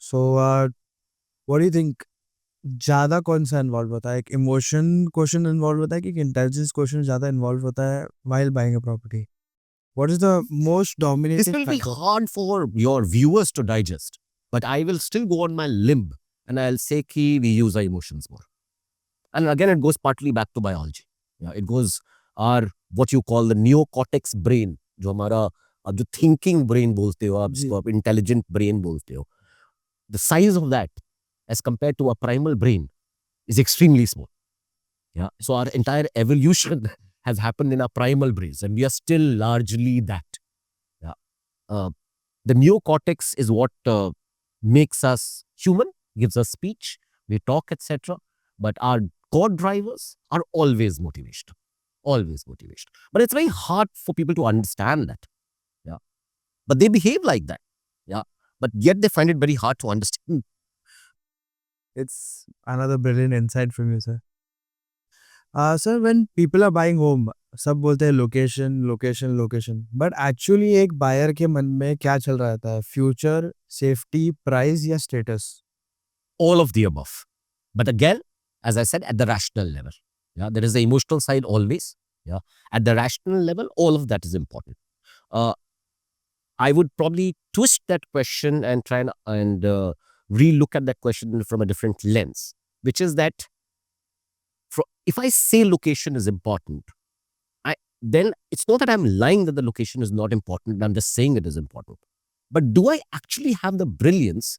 So, what do you think? ज़्यादा कौन सा इन्वॉल्व होता है? एक इमोशन क्वेश्चन इन्वॉल्व होता है कि इंटेलिजेंस क्वेश्चन ज़्यादा इन्वॉल्व होता है while buying a property? What is the most This dominating will be factor? hard for your viewers to digest, but I will still go on my limb and I'll say ki we use our emotions more. And again, it goes partly back to biology. Yeah, it goes our what you call the neocortex brain, जो हमारा अब जो thinking brain बोलते हो आप, जी जिसको आप intelligent brain बोलते हो. The size of that, as compared to a primal brain, is extremely small. Yeah, so our entire evolution has happened in our primal brains, and we are still largely that. Yeah, uh, the neocortex is what makes us human, gives us speech, we talk, etc. But our core drivers are always motivational, always motivational. But it's very hard for people to understand that. Yeah, but they behave like that. Yeah, but yet they find it very hard to understand. it's another brilliant insight from you, sir. Sir, when people are buying home, सब बोलते हैं location location location but actually एक buyer के मन में क्या चल रहा था? फ्यूचर, सेफ्टी, प्राइस या status? All of the above. But again, as I said, at the rational level. Yeah, there is the emotional side always. Yeah, at the rational level, all of that is important. Uh, I would probably twist that question and try and re-look at that question from a different lens, which is that if I say location is important, then it's not that I'm lying that the location is not important. I'm just saying it is important. But do I actually have the brilliance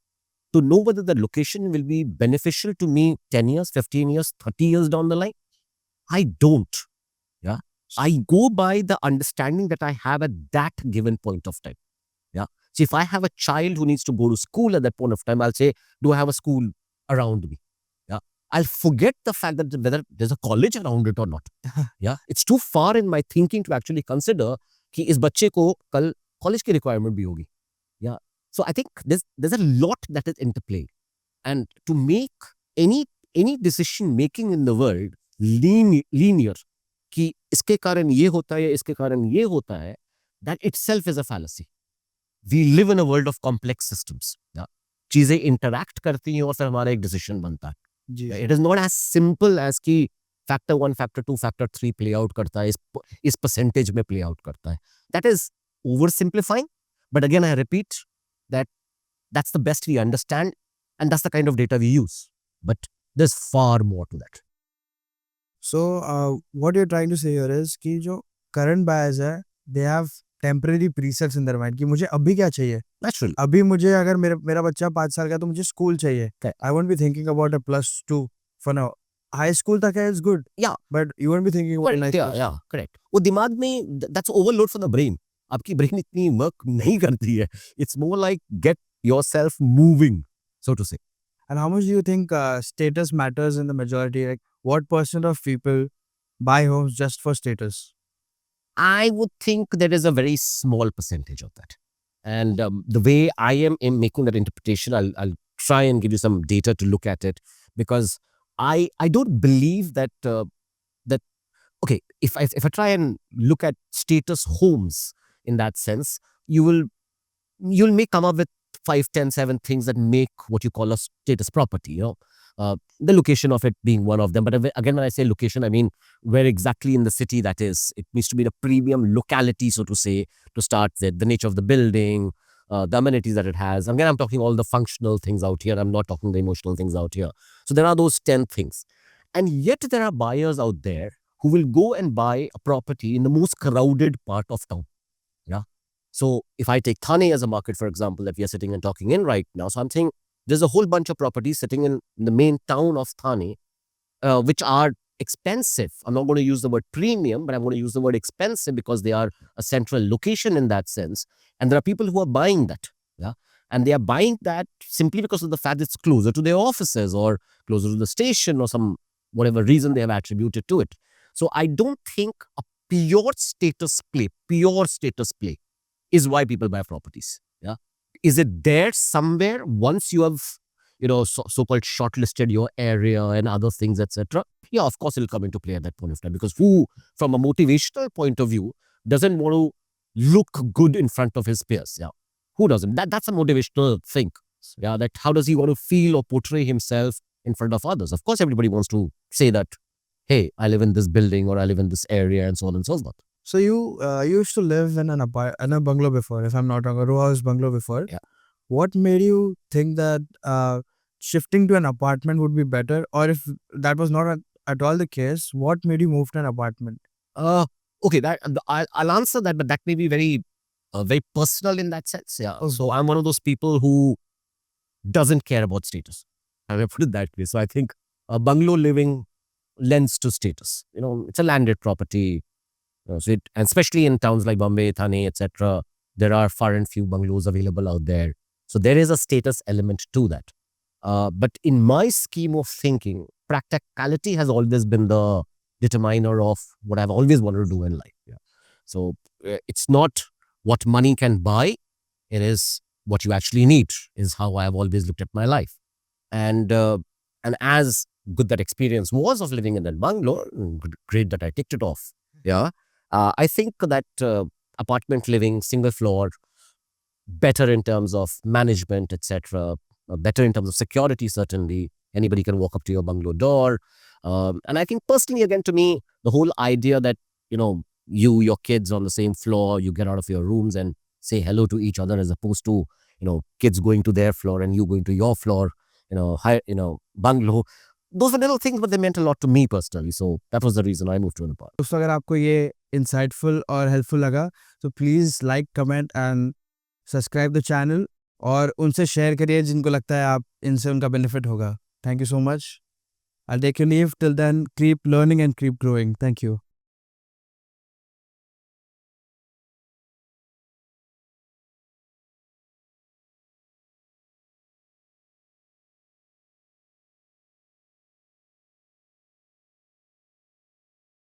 to know whether the location will be beneficial to me 10 years, 15 years, 30 years down the line? I don't. Yeah. I go by the understanding that I have at that given point of time. Yeah. So if I have a child who needs to go to school at that point of time, I'll say, do I have a school around me? Yeah. I'll forget the fact that whether there's a college around it or not. Yeah. It's too far in my thinking to actually consider कि इस बच्चे को कल college की requirement भी होगी. Yeah. So I think there's a lot that is interplay. And to make any decision making in the world linear कि इसके कारण ये होता है या इसके कारण ये होता है, that itself is a fallacy. We live in a world of complex systems. Yeah. चीजें interact करती हैं और फिर हमारा एक decision बनता है. जी Yeah, sir. it is not as simple as कि factor 1, factor 2, factor 3 play out करता है, इस percentage में play out करता है. That is oversimplifying. But again, I repeat that that's the best we understand and that's the kind of data we use. But there's far more to that. So, what you're trying to say here is कि जो current buyers है, they have temporary presets in their mind कि मुझे अभी क्या चाहिए? Naturally. अभी मुझे अगर मेरा बच्चा 5 साल का है तो मुझे स्कूल चाहिए. Okay. I won't be thinking about a +2 for now. High school तक है is good, Yeah. but you won't be thinking about Correct. nice Yeah, plus. yeah, correct. वो दिमाग में that's overload for the brain. आपकी brain इतनी work नहीं करती है. It's more like get yourself moving, so to say. And how much do you think status matters in the majority? Like, what percent of people buy homes just for status? I would think there is a very small percentage of that. And the way I am in making that interpretation, I'll try and give you some data to look at it because I don't believe that that okay, if I try and look at status homes in that sense, you'll may come up with 5, 10, 7 things that make what you call a status property. The location of it being one of them. But again, when I say location, I mean where exactly in the city that is. It needs to be the premium locality, so to say, to start with. The nature of the building, the amenities that it has. Again, I'm talking all the functional things out here. I'm not talking the emotional things out here. So there are those 10 things. And yet there are buyers out there who will go and buy a property in the most crowded part of town. Yeah. So if I take Thane as a market, for example, that we are sitting and talking in right now, so I'm saying there's a whole bunch of properties sitting in the main town of Thane, which are expensive. I'm not going to use the word premium, but I'm going to use the word expensive because they are a central location in that sense. And there are people who are buying that. Yeah. And they are buying that simply because of the fact it's closer to their offices or closer to the station or some whatever reason they have attributed to it. So I don't think a pure status play is why people buy properties. Yeah. Is it there somewhere once you have, so-called shortlisted your area and other things, etc.? Yeah, of course it'll come into play at that point of time because who, from a motivational point of view, doesn't want to look good in front of his peers? Yeah. Who doesn't? That's a motivational thing. others. Yeah, that how does he want to feel or portray himself in front of others? Of course, everybody wants to say that, hey, I live in this building or I live in this area and so on and so forth. So you used to live in in a bungalow before, if I'm not wrong, a row house bungalow before. Yeah. What made you think that shifting to an apartment would be better, or if that was not at all the case, what made you move to an apartment? Okay, I'll answer that, but that may be very personal in that sense. Yeah. Oh. So I'm one of those people who doesn't care about status. I will put it that way. So I think a bungalow living lends to status. It's a landed property. So and especially in towns like Bombay, Thane, etc., there are far and few bungalows available out there. So there is a status element to that. But in my scheme of thinking, practicality has always been the determiner of what I've always wanted to do in life. Yeah. So it's not what money can buy, it is what you actually need, is how I've always looked at my life. And as good that experience was of living in that bungalow, great that I ticked it off. Yeah. I think that apartment living, single floor, better in terms of management, etc., better in terms of security, certainly. Anybody can walk up to your bungalow door. And I think personally, again, to me, the whole idea that, your kids on the same floor, you get out of your rooms and say hello to each other, as opposed to, kids going to their floor and you going to your floor, bungalow. Those were little things, but they meant a lot to me personally. So that was the reason I moved to an apartment. दोस्तों, अगर आपको ये insightful और helpful लगा तो please like, comment and subscribe the channel और उनसे share करिए जिनको लगता है आप इनसे उनका benefit होगा. Thank you so much. I'll take your leave. Till then, keep learning and keep growing. Thank you.